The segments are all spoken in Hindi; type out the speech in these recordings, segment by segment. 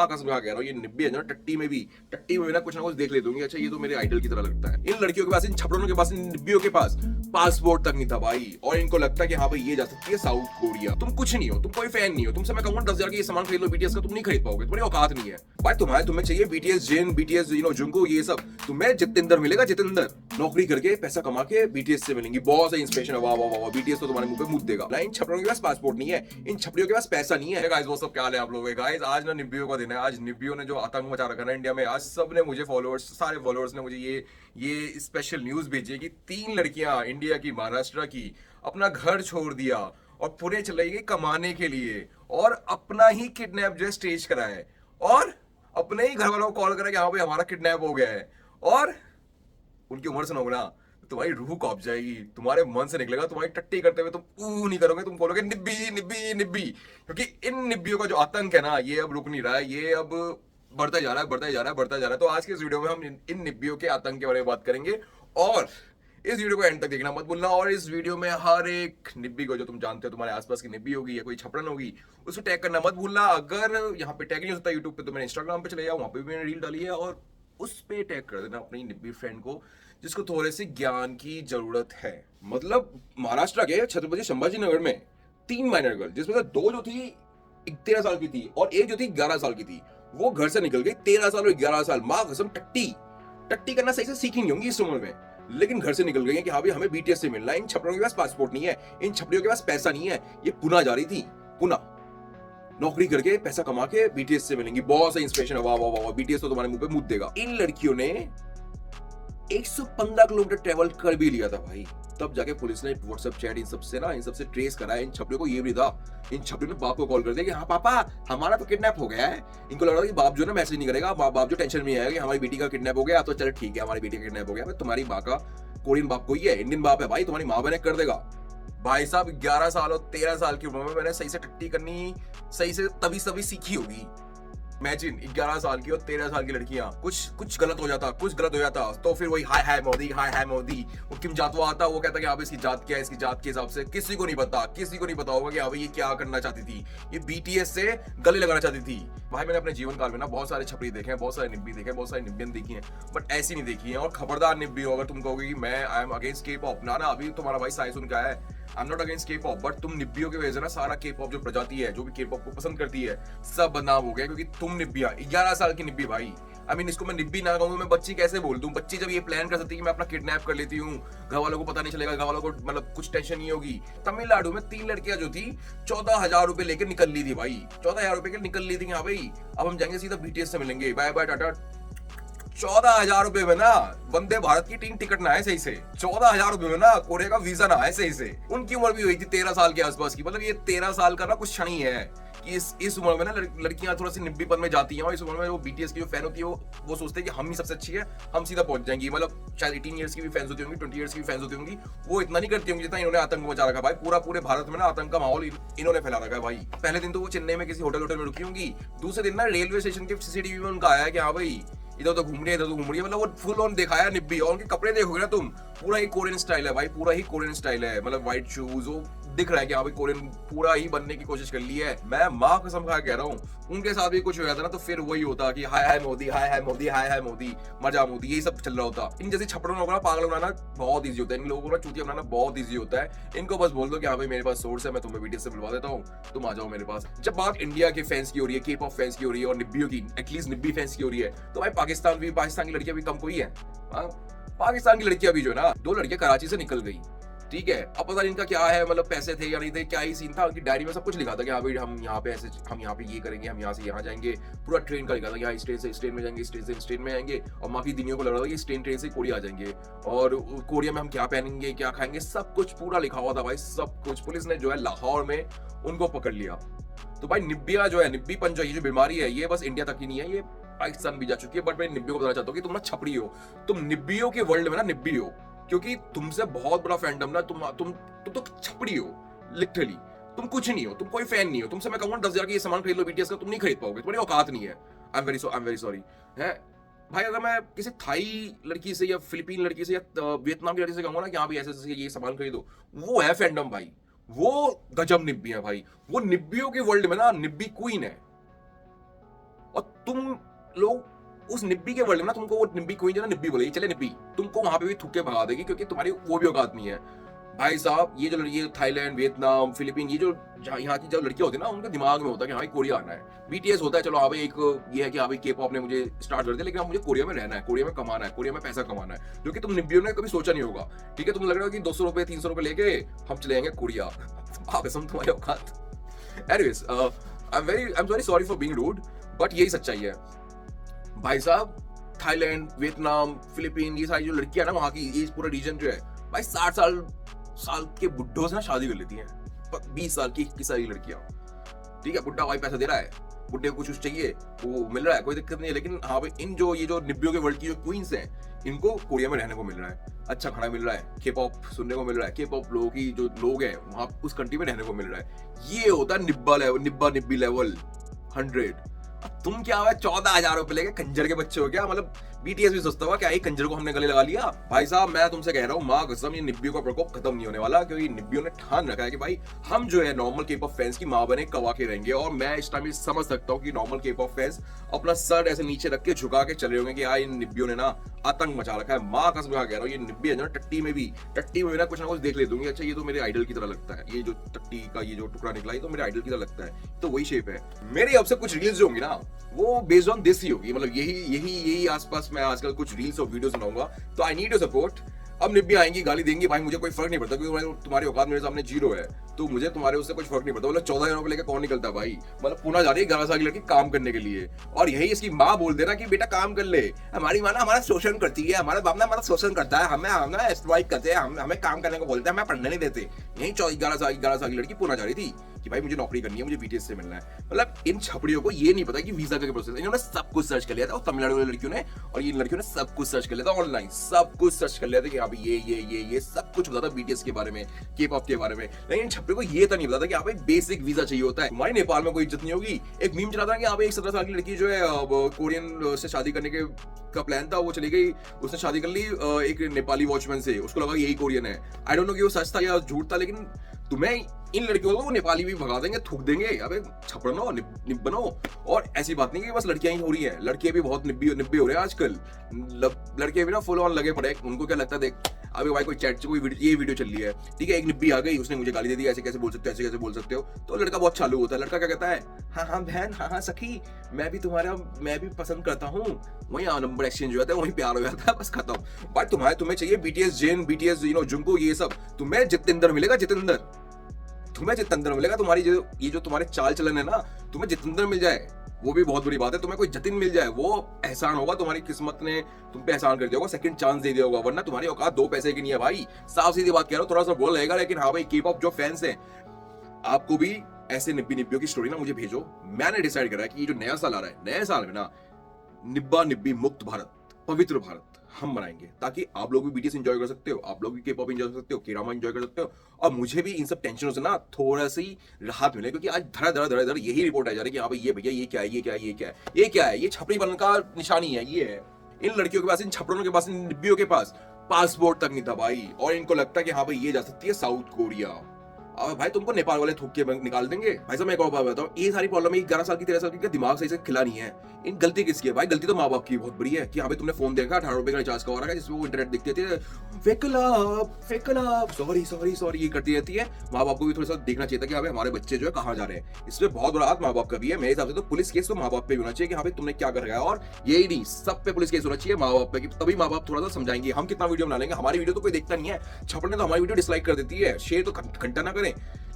कसम खा कह रहा हूँ, ये निब्बी है ना, टट्टी में भी ना कुछ देख लेते होंगे, अच्छा ये तो मेरे आइडल की तरह लगता है। इन लड़कियों के पास, इन छपड़ों के पास, इन निब्बियों के पास पासपोर्ट तक नहीं था भाई, और इनको लगता है कि हाँ भाई ये जा सकती है साउथ कोरिया। तुम कुछ नहीं हो, तुम कोई फैन नहीं हो, तुमसे मैं कहूंगा 10,000 की सामान खरीद लो बीटीएस का, तुम नहीं खरीद पाओगे, तुम्हारी औकात नहीं है भाई। तुम्हें चाहिए बीटीएस जिन, बीटीएस जुंगू, ये सब तुम्हें जितेंद्र मिलेगा, जितेंद्र नौकरी करके पैसा कमा के बीटीएस से मिलेंगी, बहुत सारी इंस्पिरेशन है, वाह वाह वाह, बीटीएस तो तुम्हारे मुंह पे मुद्द देगा। इन छपड़ों के पास पासपोर्ट नहीं है, इन छपड़ियों के पास पैसा नहीं है। गाइस वो सब क्या हाल है आप लोगों के? गाइस आज ना निब्बियों का दिन है, आज निब्बियों ने जो आतंक मचा रखा है ना इंडिया में, आज सबने मुझे फॉलोअर्स, सारे फॉलोअर्स ने मुझे ये स्पेशल न्यूज भेजी है कि 3 लड़कियां इंडिया की, महाराष्ट्र की, अपना घर छोड़ दिया और पुणे चली गई कमाने के लिए, और अपना ही किडनैप जो है स्टेज करा है, और अपने ही घर वालों को कॉल करा कि हाँ भाई हमारा किडनैप हो गया है, और उनकी उम्र सुनोगे ना तुम्हारी रूह कॉप जाएगी, तुम्हारे मन से निकलेगा, तुम्हारी टट्टी करते हुए तुम नहीं करोगे, तुम बोलोगे निब्बी निब्बी निब्बी, क्योंकि इन निब्बियों का जो आतंक है ना, ये अब रुक नहीं रहा है, ये अब बढ़ता जा रहा है, बढ़ता जा रहा है, बढ़ता जा रहा है। तो आज के इस वीडियो में हम इन निब्बियों के आतंक के बारे में बात करेंगे, और इस वीडियो को एंड तक देखना मत भूलना। और इस वीडियो में हर एक निब्बी को जो तुम जानते हो, तुम्हारे आसपास की निब्बी होगी या कोई छपड़न होगी, उसको टैग करना मत भूलना। अगर यहाँ पे टैग नहीं होता यूट्यूब पे, तो मैंने इंस्टाग्राम पे चले जाओ, वहां पे भी मैंने रील डाली है, और उस पे टैग कर देना अपनी निब्बी फ्रेंड को जिसको थोड़े से ज्ञान की जरूरत है। मतलब महाराष्ट्र के छत्रपति संभाजी नगर में 3 माइनर गर्ल, जिसमें से 2 जो थी 13 साल की थी और एक जो थी 11 साल की थी, वो घर से निकल गई। 13 साल और 11 साल, माँ कसम टट्टी करना सही से सीखी नहीं होंगी इस उम्र में, लेकिन घर से निकल गई है कि हाँ भाई हमें बीटीएस से मिलना है। इन छपड़ों के पास पासपोर्ट नहीं है, इन छपड़ियों के पास पैसा नहीं है। ये पुणे जा रही थी, पुणे नौकरी करके पैसा कमा के बीटीएस से मिलेंगी, बहुत सारी इंस्पिरेशन है, वाह वाह वाह, बीटीएस तो तुम्हारे मुंह पे मुद्द देगा। इन लड़कियों ने 115 किलोमीटर ट्रेवल कर भी लिया था भाई, तब जाके पुलिस ने व्हाट्सएप चैट इन सबसे ट्रेस कराया। इन छपड़ियों को ये भी था, इन छपड़ियों ने बाप को कॉल कर दिया कि हाँ पापा हमारा तो किडनैप हो गया है। इनको लग रहा था कि बाप जो ना मैसेज नहीं करेगा, बाप जो टेंशन में आएगा कि हमारी बेटी का किडनैप हो गया, तो चलो ठीक है हमारी बेटी का किडनैप हो गया, तुम्हारी माँ का कोरियन बाप को ही है, इंडियन बाप है भाई, तुम्हारी माँ बहने कर देगा। भाई साहब 11 साल और 13 साल की उम्र में मैंने सही से टट्टी करनी सही से तभी सीखी होगी। इमेजिन 11 साल की और 13 साल की लड़कियां, कुछ गलत हो जाता तो फिर वही हाय हाय मोदी। वो किम जातवा आता, वो कहता कि हाँ इसकी जात क्या है, इसकी जात के हिसाब से किसी को नहीं पता होगा कि हाँ भाई ये क्या करना चाहती थी, ये बीटीएस से गले लगाना चाहती थी। भाई मैंने अपने जीवन काल में ना बहुत सारे छपरी देखे हैं, बहुत सारे निब्बी देखे हैं, बहुत सारी निब्बियन देखी हैं, बट ऐसी नहीं देखी है। और खबरदार निब्बी हो, अगर तुम कहोगे कि मैं आई एम अगेंस्ट के पॉप, ना अभी तुम्हारा भाई साइंस उनका है, आई एम नॉट अगेंस्ट के पॉप, बट तुम निब्बियों की वजह से ना सारा के पॉप जो प्रजाति है, जो भी के पॉप को पसंद करती है, सब बदनाम हो गया, क्योंकि तुम निब्बिया 11 साल की निब्बी भाई। आई मीन इसको मैं निब्बी ना कहूँ, मैं बच्ची कैसे बोल दूं? बच्ची जब ये प्लान कर सकती है कि मैं अपना किडनैप कर लेती हूँ, घर वालों को पता नहीं चलेगा, घर वालों को मतलब कुछ टेंशन नहीं होगी। तमिलनाडु में 3 लड़कियां जो थी 14,000 रुपए लेकर निकल ली थी भाई, 14,000 रुपए के निकल ली थी। हाँ भाई अब हम जाएंगे सीधा बीटीएस से मिलेंगे, बाय बाय टाटा। 14,000 रुपए में ना वंदे भारत की 3 टिकट ना है सही से, 14,000 रुपए में ना कोरिया का वीजा ना है सही से। उनकी उम्र भी हुई थी 13 साल के आसपास की। मतलब ये 13 साल का ना कुछ क्षण ही है कि इस उम्र में ना लड़कियां थोड़ा सी निब्बीपन में जाती हैं, और इस उम्र में वो बीटीएस की जो फैन होती है वो सोचते हैं कि हम ही सबसे अच्छी है, हम सीधा पहुंच जाएंगी। मतलब शायद 18 ईयर्स की भी फैंस होती होंगी, 20 ईयर्स की भी फैंस होती होंगी, वो इतना नहीं करती होंगी जितना इन्होंने आतंक मचा रखा भाई। पूरे भारत में ना आतंक का माहौल इन्होंने फैला रखा है भाई। पहले दिन तो वो चेन्नई में किसी होटल में रुकी होंगी, दूसरे दिन ना रेलवे स्टेशन के सीसीटीवी में उनका आया है कि हाँ भाई इधर तो घूम रही है, मतलब वो फुल ऑन दिखाया निब्बी। और उनके कपड़े देखोगे ना तुम, पूरा ही कोरियन स्टाइल है भाई, पूरा ही कोरियन स्टाइल है। मतलब व्हाइट शूज, वो दिख रहा है कि हाँ भाई कोरियन पूरा ही बनने की कोशिश कर ली है। मैं माँ कसम खा कह रहा हूँ, उनके साथ भी कुछ हो जाता ना तो फिर वही होता कि हाय मोदी मजा मोदी, यही सब चल रहा होता। इन जैसे छपड़ों को ना पागल बनाना बहुत ईजी होता है, इन लोगों को ना चूतिया बनाना बहुत ईजी होता है। इनको बस बोल दो कि हाँ भाई मेरे पास सोर्स है, मैं तुम्हें बीटीएस से मिलवा देता हूँ, तुम आ जाओ मेरे पास। जब बात इंडिया के फैंस की हो रही है, के पॉप फैंस की हो रही है, और निब्बियों की, एटलीस्ट निब्बी फैंस की हो रही है, तो भाई पाकिस्तान की लड़कियां भी कम कोई है? पाकिस्तान की लड़कियां भी जो है ना, 2 लड़कियां कराची से निकल गई, ठीक है। अब पता नहीं इनका क्या है, मतलब पैसे थे या नहीं थे, क्या ही सीन था। उनकी डायरी में सब कुछ लिखा था कि हाँ भाई हम यहाँ पे ऐसे, हम यहाँ पे ये करेंगे, हम यहाँ से यहाँ जाएंगे, पूरा ट्रेन का लिखा था कि हाँ इस ट्रेन से इस ट्रेन में जाएंगे, इस ट्रेन से इस ट्रेन में आएंगे। और माफी दिनियों को लग रहा था कि इस ट्रेन से कोरिया आ जाएंगे, और कोरिया में हम क्या पहनेंगे, क्या खाएंगे, सब कुछ पूरा लिखा हुआ था भाई, सब कुछ। पुलिस ने जो है लाहौर में उनको पकड़ लिया। तो भाई निब्बिया जो है, निब्बीपन जो ये जो बीमारी है, ये बस इंडिया तक ही नहीं है, ये पाकिस्तान भी जा चुकी है। बट मैं निब्बियों को बताना चाहता हूँ कि तुम ना छपड़ी हो, तुम निब्बियों के वर्ल्ड में ना निब्बी हो, क्योंकि तुमसे बहुत बड़ा फैंडम ना, तुम तो छपड़ी हो लिटरली, तुम कुछ नहीं हो, तुम कोई फैन नहीं हो। तुमसे मैं कहूंगा 10,000 की ये सामान खरीद लो बीटीएस का, तुम नहीं खरीद पाओगे, तुम्हारी औकात नहीं है। आई एम वेरी सॉरी है भाई। अगर मैं किसी थाई लड़की से या फिलिपीन लड़की से या वियतनाम की लड़की से कहूंगा ना कि हाँ भाई ऐसे ये सामान खरीदो, वो है फैंडम भाई, वो गजब निब्बी है भाई। वो निब्बियों के वर्ल्ड में ना निब्बी क्वीन है। और तुम लोग उस निब्बी के वर्ल्ड में ना, तुमको वो निब्बी क्वीन जो ना निब्बी बोलेगी, चले निब्बी, तुमको वहां पे भी थूक के भगा देगी, क्योंकि तुम्हारी वो भी औकात नहीं है भाई साहब। ये जो लड़की थाईलैंड, वियतनाम, फिलीपीन, ये जो यहाँ की जो लड़कियां होती है ना, उनके दिमाग में होता है कि हाँ कोरिया आना है। बीटीएस होता है, चलो हाँ भाई एक ये है कि हाँ भाई के पॉप ने मुझे स्टार्ट कर दिया, लेकिन मुझे कोरिया में रहना है, कोरिया में कमाना है, कोरिया में पैसा कमाना है, जो कि तुम निब्बियों ने कभी सोचा नहीं होगा। ठीक है, तुम लग रहा हो कि 200 रुपए 300 रुपए लेके हम चले जाएंगे कोरिया। आप कसम तुम्हारी औकात। Anyways, I am very sorry for being rude, but यही सच्चाई है भाई साहब। थाईलैंड, वियतनाम, फिलीपीन, ये सारी जो लड़कियां ना वहाँ की, ये पूरा रीजन जो है भाई 60 साल के बुड्ढों से ना शादी कर लेती हैं। 20 साल की 21 साल की लड़कियां, ठीक है, बुड्ढा भाई पैसा दे रहा है, बुड्ढे को कुछ चाहिए वो मिल रहा है, कोई दिक्कत नहीं है। लेकिन हाँ भाई इन जो ये जो निब्बियों के वर्ल्ड की जो क्वींस हैं, इनको कोरिया में रहने को मिल रहा है, अच्छा खाना मिल रहा है, के पॉप सुनने को मिल रहा है, के पॉप लोगों की जो लोग हैं वहाँ उस कंट्री में रहने को मिल रहा है। ये होता है निब्बा निब्बी लेवल 100। अब तुम क्या हुआ 14,000 रुपए लेके कंजर के बच्चे हो क्या? मतलब बीटीएस भी सोचता हुआ क्या ये कंजर को हमने गले लगा लिया? भाई साहब मैं तुमसे कह रहा हूँ, माँ कसम ये निब्बियों का प्रकोप खत्म नहीं होने वाला, क्योंकि निब्बियों ने ठान रखा है कि भाई हम जो है नॉर्मल के पॉप फैंस की माँ बने कवा के रहेंगे। और मैं इस टाइम समझ सकता हूँ कि नॉर्मल के पॉप फैंस अपना सर ऐसे नीचे रख के झुका के चले होंगे कि यार इन निब्बियों ने ना आतंक मचा रखा है। माँ कसम कह रहा हूँ, ये निब्बी है ना टट्टी में भी ना कुछ देख ले दूंगी, अच्छा ये तो मेरे आइडल की तरह लगता है, ये जो टट्टी का ये जो टुकड़ा निकला ये तो मेरे आइडल की तरह लगता है, तो वही शेप है मेरी। अब से कुछ रील्स जो होंगी ना वो बेस्ड ऑन दिस ही होगी, मतलब यही आसपास मैं आजकल कुछ रील्स और वीडियोस बनाऊंगा, तो आई नीड योर सपोर्ट। अब निब्बी आएंगी गाली देंगी, भाई मुझे कोई फर्क नहीं पड़ता, क्योंकि तुम्हारी औकात मेरे सामने 0 है, तो मुझे तुम्हारे उससे कुछ फर्क नहीं पड़ता। मतलब 14,000 रुपए लेकर कौन निकलता भाई? मतलब पुणे जा रही है 11 साल की लड़की काम करने के लिए, और यही इसकी माँ बोल देना कि बेटा काम कर ले, हमारी माँ ना हमारा शोषण करती है, हमारा बाप ना हमारा शोषण करता है, हमें एक्सप्लॉइट करते हैं, हमें काम करने को बोलते हैं, हमें पढ़ने नहीं देते। यही 11 साल की लड़की पुणे जा रही थी कि भाई मुझे नौकरी करनी है, मुझे बीटीएस से मिलना है। मतलब इन छपड़ियों को ये नहीं पता कि वीजा का प्रोसेस है। इन्होंने सब कुछ सर्च कर लिया था, और तमिलनाडु वाली लड़कियों ने और इन लड़कियों ने सब कुछ सर्च कर लिया था ऑनलाइन, सब कुछ सर्च कर लिया था कि हाँ भाई ये सब कुछ पता था बीटीएस के बारे में, के पॉप के बारे में। लेकिन इन छपड़ियों को ये तो नहीं पता था कि आप एक बेसिक वीजा चाहिए होता है। हमारे नेपाल में कोई इज्जत नहीं होगी। एक मीम चला था कि आप एक 17 साल की लड़की जो है कोरियन से शादी करने के का प्लान था, वो चली गई, उसने शादी कर ली एक नेपाली वॉचमैन से, उसको लगा यही कोरियन है। आई डोंट नो कि वो सच था या झूठ था, लेकिन तुम्हें इन लड़कियों को नेपाली भी भगा देंगे, थूक देंगे, अबे छपड़नो निब बनो। और ऐसी बात नहीं कि बस लड़कियां ही हो रही हैं, लड़के भी बहुत निब्बे हो रहे हैं आजकल। लड़के भी ना फुल ऑन लगे पड़े, उनको क्या लगता है देख अबे भाई कोई चैट कोई ये वीडियो चल रही है, ठीक है, एक निब्बी आ गई, उसने मुझे गाली दे दी, ऐसे कैसे बोल सकते हो, ऐसे कैसे बोल सकते हो, तो लड़का बहुत चालू होता है। लड़का क्या कहता है, हाँ बहन, हाँ सखी, मैं भी पसंद करता हूँ। वही नंबर एक्सचेंज हो जाता है, वही प्यार हो जाता है, बस खत्म। बट तुम्हें चाहिए बीटीएस जेन, बीटीएस जुंगू, ये सब तुम्हें जितेंद्र मिलेगा, तुम्हें जितेंद्र मिलेगा। तुम्हारी ये जो तुम्हारे चाल चलन है ना, तुम्हें जितेंद्र मिल जाए वो भी बहुत बुरी बात है, तुम्हें कोई जतिन मिल जाए वो एहसान होगा, तुम्हारी किस्मत ने तुम पे एहसान कर दिया होगा, सेकंड चांस दे दिया होगा, वरना तुम्हारी औकात 2 पैसे की नहीं है भाई। साफ सीधी बात कह रहा हूँ, थोड़ा सा बोल रहेगा, लेकिन हाँ भाई के पॉप जो फैंस हैं, आपको भी ऐसे निब्बियों की स्टोरी ना मुझे भेजो। मैंने डिसाइड करा है कि ये जो नया साल आ रहा है, नए साल में ना निब्बा निब्बी मुक्त भारत, पवित्र भारत हम बनाएंगे, ताकि आप लोग भी बीटीएस एंजॉय कर सकते हो, आप लोग भी के पॉप एंजॉय कर सकते हो, के ड्रामा एंजॉय कर सकते हो, और मुझे भी इन सब टेंशनों से ना थोड़ा सी राहत मिले, क्योंकि आज धड़ यही रिपोर्ट आ जा रही है कि हाँ भाई ये भैया ये क्या है, ये छपड़ी बनने का निशानी है। ये है इन लड़कियों के पास, इन छपड़ों के पास, इन निब्बियों के पास पासपोर्ट तक नहीं था भाई, और इनको लगता है कि हाँ भाई ये जा सकती है साउथ कोरिया। अब भाई तुमको नेपाल वाले थूक के निकाल देंगे। भाई साहब मैं एक और बात बताऊं, ये सारी प्रॉब्लम है 11 साल की 13 साल की दिमाग सही से खिला नहीं है। इन गलती किसकी है भाई? गलती तो माँ बाप की बहुत बड़ी है कि हाँ भाई तुमने फोन देखा 18 रुपए का रिचार्ज करवा रखा है, जिसमें वो इंटरनेट दिखती थी, सॉरी ये करती रहती है। माँ बाप को भी थोड़ा सा देखना चाहिए था कि हाँ भाई हमारे बच्चे जो है कहाँ जा रहे हैं। इसमें बहुत बड़ा हाथ माँ बाप का भी है मेरे हिसाब से, तो पुलिस केस तो माँ बाप पे भी होना चाहिए कि हाँ भाई तुमने क्या कर रखा है, और यही नहीं सब पे पुलिस केस होना चाहिए माँ बाप पे, तभी माँ बाप थोड़ा सा समझाएंगे। हम कितना वीडियो बना लेंगे, हमारी वीडियो तो कोई देखता नहीं है, छपड़ने तो हमारी वीडियो डिसलाइक कर देती है, शेयर तो घंटा ना करें,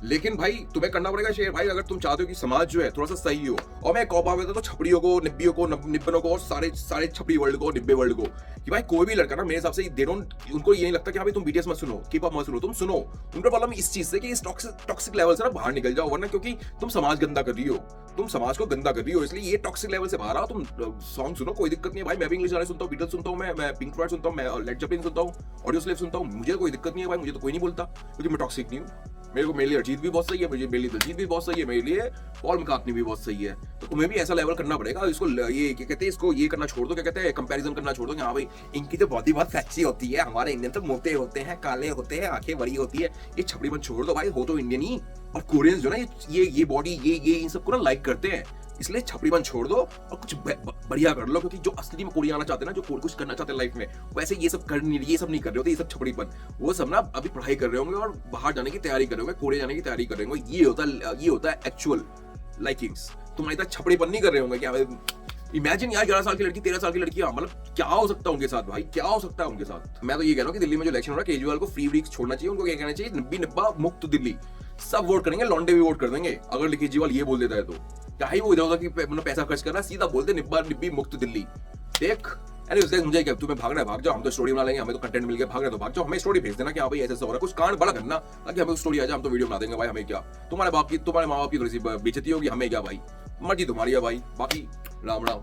लेकिन भाई तुम्हें करना पड़ेगा शेयर भाई, अगर तुम चाहते हो कि समाज जो है थोड़ा सा सही हो। और मैं कॉपा में तो छपड़ियों को, निब्बियों को, निब्बनों को, और सारे छपड़ी वर्ल्ड को, निब्बे वर्ल्ड को, कि भाई कोई भी लड़का ना मेरे हिसाब से दे डोंट, उनको ये नहीं लगता कि हाँ भाई तुम बीटीएस मत सुनो, के पॉप मत सुनो, तुम सुनो। उनका प्रॉब्लम इस चीज से कि इस टॉक्सिक लेवल से ना बाहर निकल जाओ, वरना क्योंकि तुम समाज गंदा कर रही हो, तुम समाज को गंदा कर रही हो, इसलिए ये टॉक्सिक लेवल से बाहर आओ। तुम सॉन्ग सुनो, कोई दिक्कत नहीं है भाई, मैं भी इंग्लिश गाने सुनता हूँ, बीटल्स सुनता हूँ, मैं पिंक फ्लॉयड सुनता हूँ, मैं लेड जेपलिन सुनता हूँ, ऑडियो स्लेव सुनता हूँ, मुझे कोई दिक्कत नहीं है भाई, मुझे तो कोई नहीं बोलता, क्योंकि मैं टॉक्सिक नहीं हूँ। मेरे लिए अरिजीत भी बहुत सही है, मेरे लिए दिलजीत भी बहुत सही है, मेरे लिए पॉल मैकार्टनी भी बहुत सही है। तो तुम्हें भी ऐसा लेवल करना पड़ेगा, इसको ये क्या कहते हैं, इसको ये करना छोड़ दो, क्या कहते हैं, कंपैरिजन करना छोड़ दो कि हाँ भाई इनकी तो बॉडी बहुत सेक्सी होती है, हमारे इंडियन तो मोटे होते हैं, काले होते हैं, आंखें बड़ी होती है, ये छपड़ी मत छोड़ दो भाई, हो तो इंडियन ही। और कोरियंस जो ना ये बॉडी ये इन सबको ना लाइक करते हैं, इसलिए छपरीपन छोड़ दो और कुछ बढ़िया कर लो, क्योंकि जो असली में कोरिया आना चाहते हैं ना, जो कुछ करना चाहते हैं लाइफ में, वैसे ये सब ये सब नहीं कर रहे होते, ये सब छपरीपन। वो सब ना अभी पढ़ाई कर रहे होंगे और बाहर जाने की तैयारी कर रहे होंगे, कोरिया जाने की तैयारी कर रहे होंगे। ये होता है एक्चुअल लाइकिंग्स। तुम्हारी तरह छपड़ीपन नहीं कर रहे होंगे। क्या इमेजिन यार, 11 साल की लड़की, 13 साल की लड़की, मतलब क्या हो सकता है उनके साथ भाई, क्या हो सकता है उनके साथ। मैं तो ये कह रहा हूँ कि दिल्ली में जो इलेक्शन हो रहा है, केजरीवाल को फ्री व्रीक्स छोड़ना चाहिए। उनको क्या कहना चाहिए, निब्बी निब्बा मुक्त दिल्ली। सब वोट करेंगे, लौंडे भी वोट कर देंगे अगर केजरीवाल ये बोल देता है तो। क्या ही वो इधर उधर की पैसा खर्च कर रहा है, सीधा बोलते निब्बा निब्बी मुक्त दिल्ली। देख मुझे क्या, तुम्हें भागना है भाग जाओ, हम तो स्टोरी बना लेंगे, हमें तो कंटेंट मिल गया, भाग रहे तो भाग जाओ, हमें स्टोरी भेज देना कि हाँ भाई ऐसा हो रहा है, कुछ कांड बड़ा करना ताकि हमें स्टोरी आ जाए, हम तो वीडियो बना देंगे भाई। हमें क्या, तुम्हारे माँ बाप की थोड़ी सी बेइज्जती होगी, हमें क्या भाई, मर्जी तुम्हारी है भाई। बाकी राम राम।